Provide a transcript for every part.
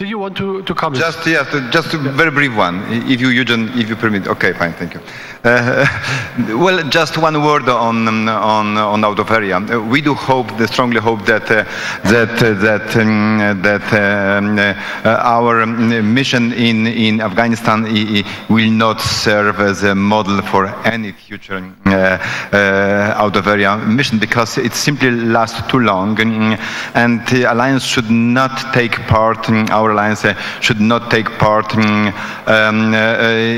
do you want to comment? Just a very brief one, if you permit. Okay, fine, thank you. Well, just one word on out of area. We do hope, strongly hope that our mission in Afghanistan will not serve as a model for any future out of area mission, because it simply lasts too long, and the alliance should not take part. Our alliance should not take part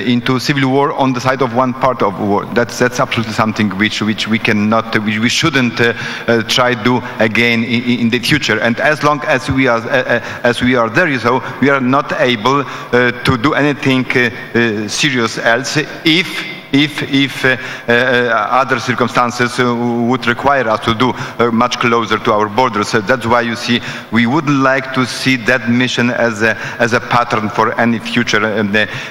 into civil war on the side of one part of war. That's absolutely something which we cannot, we shouldn't try to do again in the future. And as long as we are there, so we are not able to do anything serious else if other circumstances would require us to do much closer to our borders. So that's why you see we would like to see that mission as a pattern for any future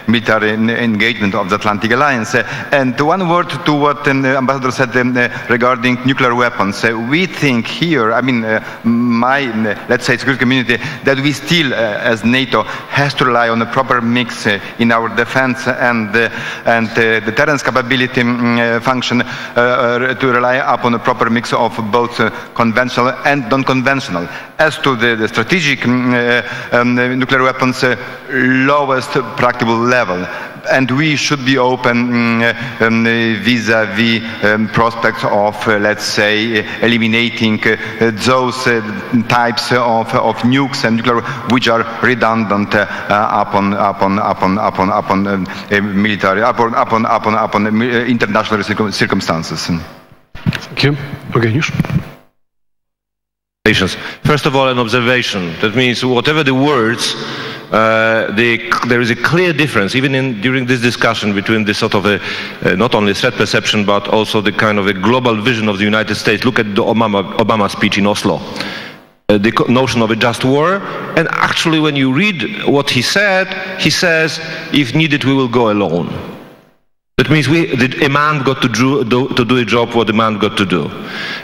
military engagement of the Atlantic Alliance. And one word to what the ambassador said regarding nuclear weapons. We think here, I mean, my, let's say, security community, that we still, as NATO, has to rely on a proper mix in our defense and the deterrence capability function to rely upon a proper mix of both conventional and non-conventional. As to the strategic nuclear weapons, lowest practicable level. And we should be open vis-à-vis prospects of, let's say, eliminating those types of nukes and nuclear which are redundant upon international circumstances. Thank you. Janusz. First of all, an observation. That means whatever the words, there is a clear difference, even during this discussion, between this sort of not only threat perception, but also the kind of a global vision of the United States. Look at the Obama speech in Oslo. The notion of a just war, and actually when you read what he said, he says, if needed, we will go alone. That means a man got to do a job what the man got to do.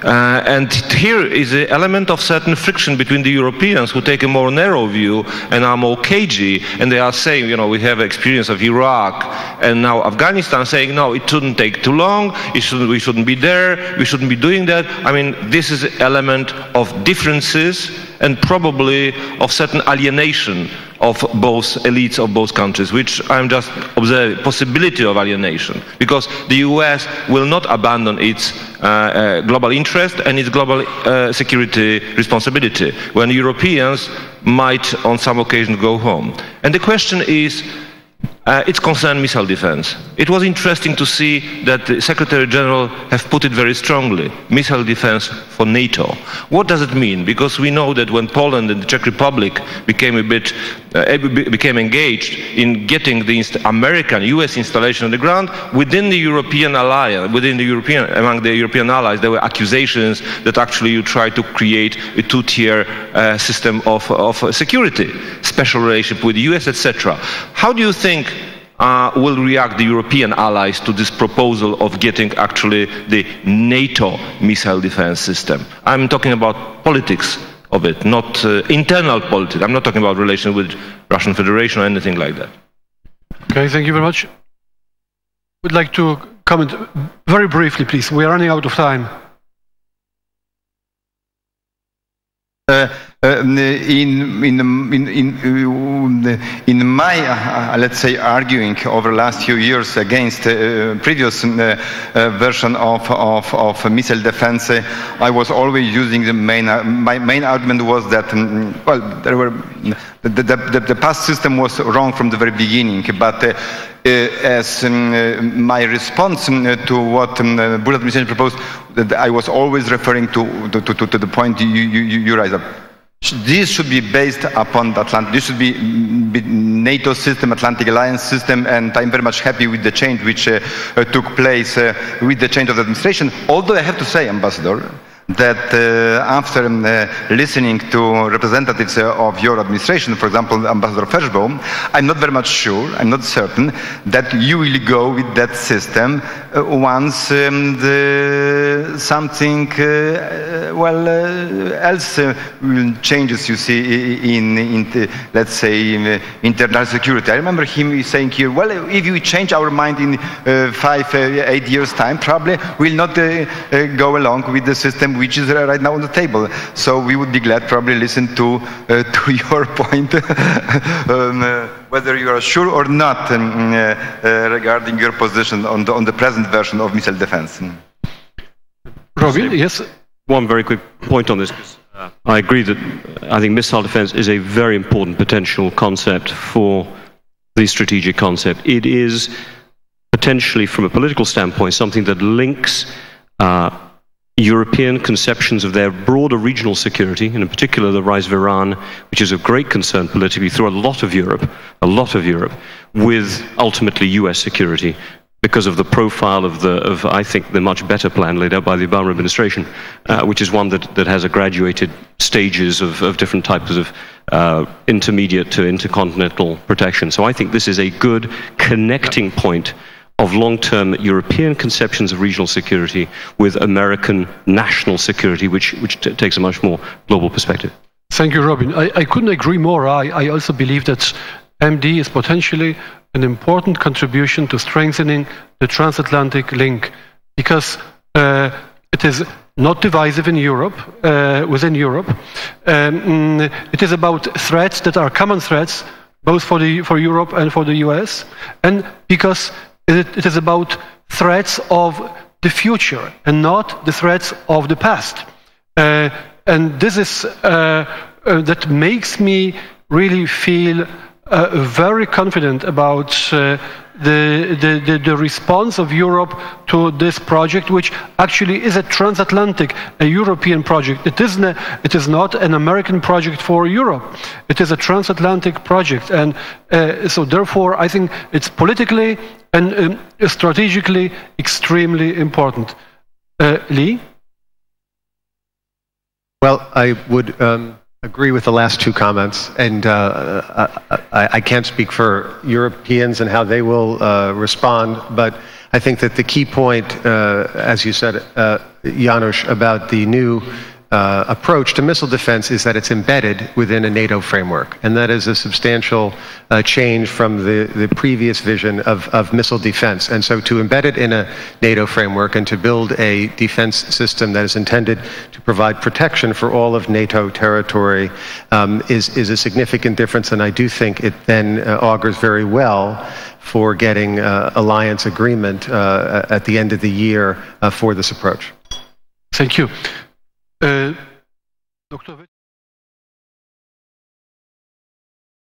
And here is an element of certain friction between the Europeans who take a more narrow view and are more cagey, and they are saying, you know, we have experience of Iraq and now Afghanistan, saying, no, it shouldn't take too long, we shouldn't be there, we shouldn't be doing that. I mean, this is an element of differences and probably of certain alienation of both elites of both countries, which I'm just observing, possibility of alienation, because the US will not abandon its global interest and its global security responsibility, when Europeans might on some occasion go home. And the question is, it concerns missile defense. It was interesting to see that the Secretary General have put it very strongly, missile defense for NATO. What does it mean? Because we know that when Poland and the Czech Republic became engaged in getting the American, US installation on the ground, within the European alliance, among the European allies, there were accusations that actually you try to create a two-tier system of security, special relationship with the US, etc. How do you think will react the European allies to this proposal of getting actually the NATO missile defense system? I'm talking about politics of it, not internal politics. I'm not talking about relations with Russian Federation or anything like that. Okay, thank you very much. Would like to comment very briefly, please. We are running out of time. In my, let's say, arguing over the last few years against previous version of missile defense, I was always using my main argument was that well, the past system was wrong from the very beginning, but as my response to what the Bush administration proposed, I was always referring to the point you raised up. This should be based upon the Atlantic. This should be NATO system, Atlantic Alliance system, and I'm very much happy with the change which took place with the change of the administration. Although I have to say, Ambassador, that after listening to representatives of your administration, for example, Ambassador Feshbaum, I'm not very much sure, I'm not certain that you will go with that system once something else changes, you see, in let's say, internal security. I remember him saying here, well, if you change our mind in 5-8 years' time, probably we'll not go along with the system which is right now on the table. So we would be glad probably listen to your point, whether you are sure or not regarding your position on the present version of missile defense. Robin, yes? One very quick point on this. I agree that I think missile defense is a very important potential concept for the strategic concept. It is potentially, from a political standpoint, something that links European conceptions of their broader regional security, and in particular the rise of Iran, which is of great concern politically through a lot of Europe, with ultimately US security, because of the profile of I think, the much better plan laid out by the Obama administration, which is one that has a graduated stages of different types of intermediate to intercontinental protection. So I think this is a good connecting point of long-term European conceptions of regional security with American national security, which takes a much more global perspective. Thank you, Robin. I couldn't agree more. I also believe that MD is potentially an important contribution to strengthening the transatlantic link, because it is not divisive in Europe, within Europe. It is about threats that are common threats, both for Europe and for the US, and because it is about threats of the future and not the threats of the past. And this is that makes me really feel very confident about the response of Europe to this project, which actually is a transatlantic, a European project. It is not an American project for Europe. It is a transatlantic project, and so therefore I think it's politically and strategically extremely important. Lee? Well, I would agree with the last two comments, and I can't speak for Europeans and how they will respond, but I think that the key point, as you said, Janusz, about the new approach to missile defense is that it's embedded within a NATO framework, and that is a substantial change from the previous vision of missile defense. And so to embed it in a NATO framework and to build a defense system that is intended to provide protection for all of NATO territory is a significant difference, and I do think it then augurs very well for getting alliance agreement at the end of the year for this approach. Thank you. Dr.